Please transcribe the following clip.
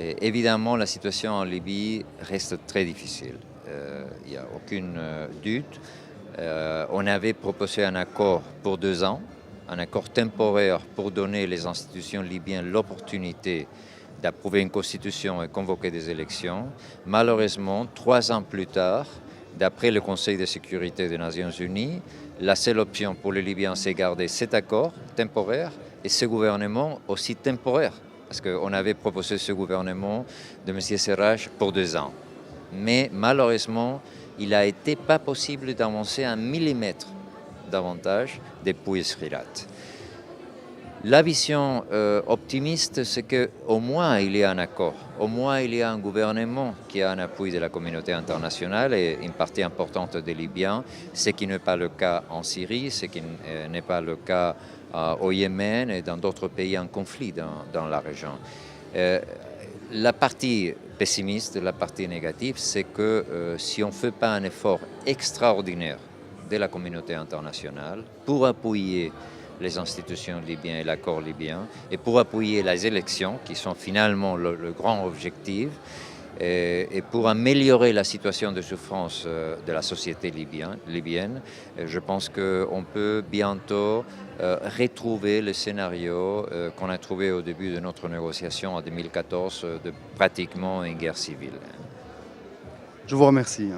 Et évidemment, la situation en Libye reste très difficile. Il n'y a aucune doute. On avait proposé un accord pour 2 ans, un accord temporaire pour donner les institutions libyennes l'opportunité d'approuver une constitution et convoquer des élections. Malheureusement, 3 ans plus tard, d'après le Conseil de sécurité des Nations Unies, la seule option pour les Libyens, c'est garder cet accord temporaire et ce gouvernement aussi temporaire. Parce qu'on avait proposé ce gouvernement de M. Serraj pour 2 ans. Mais malheureusement, il n'a été pas possible d'avancer 1 millimètre davantage depuis Srilat. La vision optimiste, c'est qu'au moins il y a un accord, au moins il y a un gouvernement qui a un appui de la communauté internationale et une partie importante des Libyens, ce qui n'est pas le cas en Syrie, ce qui n'est pas le cas au Yémen et dans d'autres pays en conflit dans la région. La partie pessimiste, la partie négative, c'est que si on ne fait pas un effort extraordinaire de la communauté internationale pour appuyer les institutions libyennes et l'accord libyen, et pour appuyer les élections, qui sont finalement le grand objectif, et pour améliorer la situation de souffrance de la société libyenne, je pense qu'on peut bientôt retrouver le scénario qu'on a trouvé au début de notre négociation en 2014 de pratiquement une guerre civile. Je vous remercie.